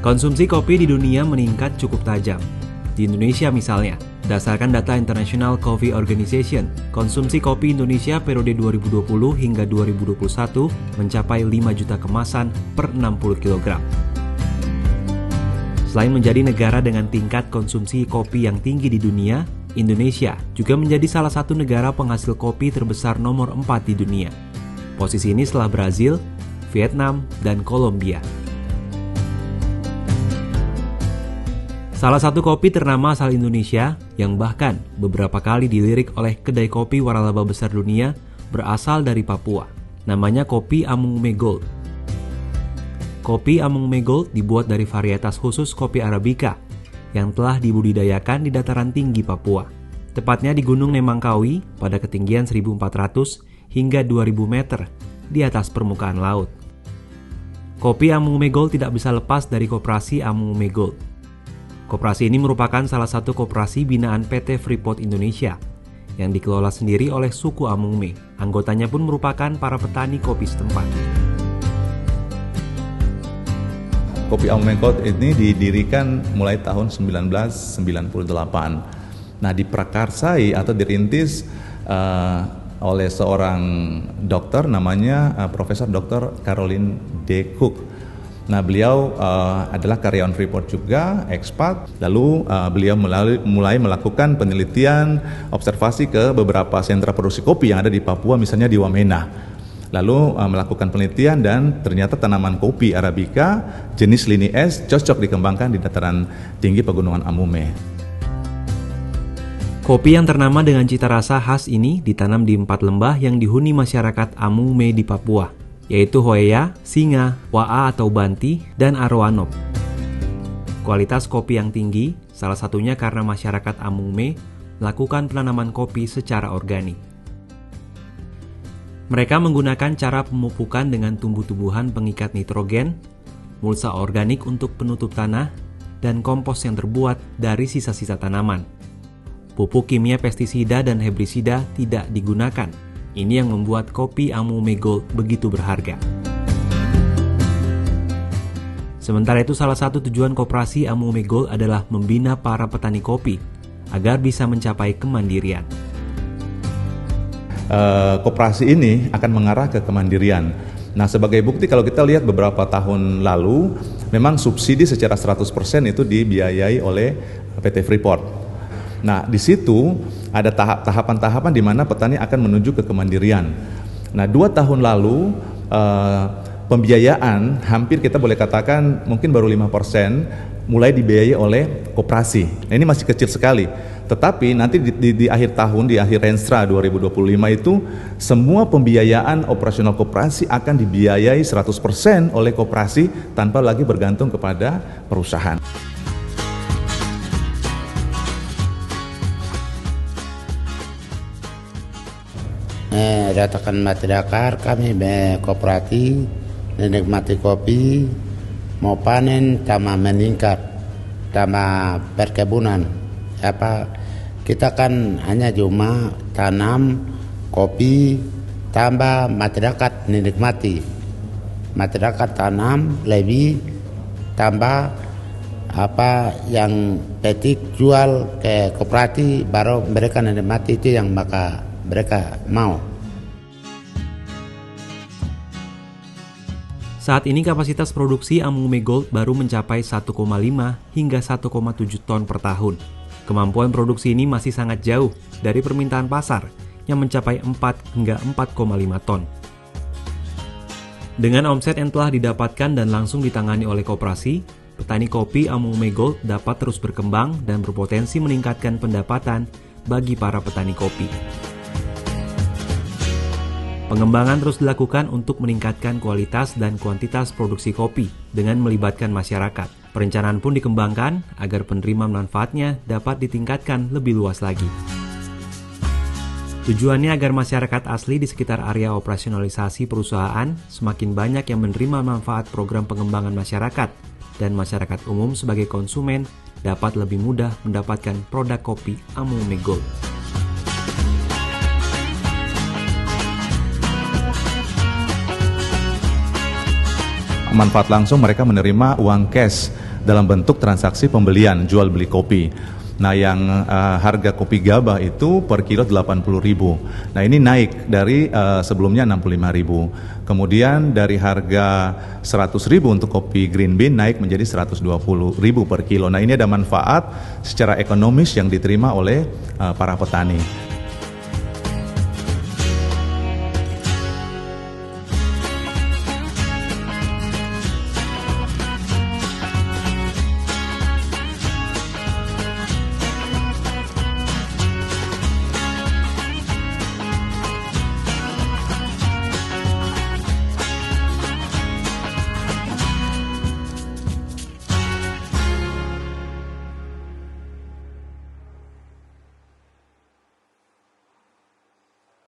Konsumsi kopi di dunia meningkat cukup tajam. Di Indonesia misalnya, berdasarkan data International Coffee Organization, konsumsi kopi Indonesia periode 2020 hingga 2021 mencapai 5 juta kemasan per 60 kg. Selain menjadi negara dengan tingkat konsumsi kopi yang tinggi di dunia, Indonesia juga menjadi salah satu negara penghasil kopi terbesar nomor 4 di dunia. Posisi ini setelah Brazil, Vietnam, dan Kolombia. Salah satu kopi ternama asal Indonesia yang bahkan beberapa kali dilirik oleh kedai kopi waralaba besar dunia berasal dari Papua. Namanya kopi Amume Gold. Kopi Amume Gold dibuat dari varietas khusus kopi Arabica yang telah dibudidayakan di dataran tinggi Papua. Tepatnya di Gunung Nemangkawi pada ketinggian 1.400 hingga 2.000 meter di atas permukaan laut. Kopi Amume Gold tidak bisa lepas dari koperasi Amume Gold. Koperasi ini merupakan salah satu koperasi binaan PT Freeport Indonesia yang dikelola sendiri oleh suku Amume. Anggotanya pun merupakan para petani kopi setempat. Kopi Amume Gold ini didirikan mulai tahun 1998. Nah, diprakarsai atau dirintis oleh seorang dokter namanya Profesor Dr. Caroline D. Cook. Nah, beliau adalah karyawan Freeport juga, ekspat. Lalu beliau mulai melakukan penelitian, observasi ke beberapa sentra produksi kopi yang ada di Papua, misalnya di Wamena. Lalu melakukan penelitian dan ternyata tanaman kopi Arabica jenis Lini S cocok dikembangkan di dataran tinggi pegunungan Amume. Kopi yang ternama dengan cita rasa khas ini ditanam di 4 lembah yang dihuni masyarakat Amume di Papua, yaitu Hoea, Singa, Wa'a atau Banti, dan Aroanop. Kualitas kopi yang tinggi, salah satunya karena masyarakat Amume melakukan penanaman kopi secara organik. Mereka menggunakan cara pemupukan dengan tumbuh-tumbuhan pengikat nitrogen, mulsa organik untuk penutup tanah, dan kompos yang terbuat dari sisa-sisa tanaman. Pupuk kimia pestisida dan herbisida tidak digunakan. Ini yang membuat kopi Amume Gold begitu berharga. Sementara itu, salah satu tujuan koperasi Amume Gold adalah membina para petani kopi agar bisa mencapai kemandirian. Koperasi ini akan mengarah ke kemandirian. Nah, sebagai bukti kalau kita lihat beberapa tahun lalu, memang subsidi secara 100% itu dibiayai oleh PT Freeport. Nah, di situ ada tahapan-tahapan di mana petani akan menuju ke kemandirian. Nah, 2 tahun lalu pembiayaan hampir kita boleh katakan mungkin baru 5% mulai dibiayai oleh koperasi. Nah, ini masih kecil sekali. Tetapi nanti di akhir tahun, di akhir Renstra 2025 itu semua pembiayaan operasional koperasi akan dibiayai 100% oleh koperasi tanpa lagi bergantung kepada perusahaan. Ratakan masyarakat kami koperasi menikmati kopi, mau panen sama meningkat sama perkebunan. Kita kan hanya cuma tanam kopi tambah masyarakat menikmati. Masyarakat tanam lebih tambah yang petik jual ke koperasi baru mereka menikmati, itu yang mereka mau. Saat ini kapasitas produksi Amume Gold baru mencapai 1,5 hingga 1,7 ton per tahun. Kemampuan produksi ini masih sangat jauh dari permintaan pasar yang mencapai 4 hingga 4,5 ton. Dengan omset yang telah didapatkan dan langsung ditangani oleh koperasi, petani kopi Amume Gold dapat terus berkembang dan berpotensi meningkatkan pendapatan bagi para petani kopi. Pengembangan terus dilakukan untuk meningkatkan kualitas dan kuantitas produksi kopi dengan melibatkan masyarakat. Perencanaan pun dikembangkan agar penerima manfaatnya dapat ditingkatkan lebih luas lagi. Tujuannya agar masyarakat asli di sekitar area operasionalisasi perusahaan semakin banyak yang menerima manfaat program pengembangan masyarakat dan masyarakat umum sebagai konsumen dapat lebih mudah mendapatkan produk kopi Amume Gold. Manfaat langsung mereka menerima uang cash dalam bentuk transaksi pembelian jual beli kopi. Nah, yang harga kopi Gabah itu per kilo 80.000. Nah, ini naik dari sebelumnya 65.000. Kemudian dari harga 100.000 untuk kopi green bean naik menjadi 120.000 per kilo. Nah, ini ada manfaat secara ekonomis yang diterima oleh para petani.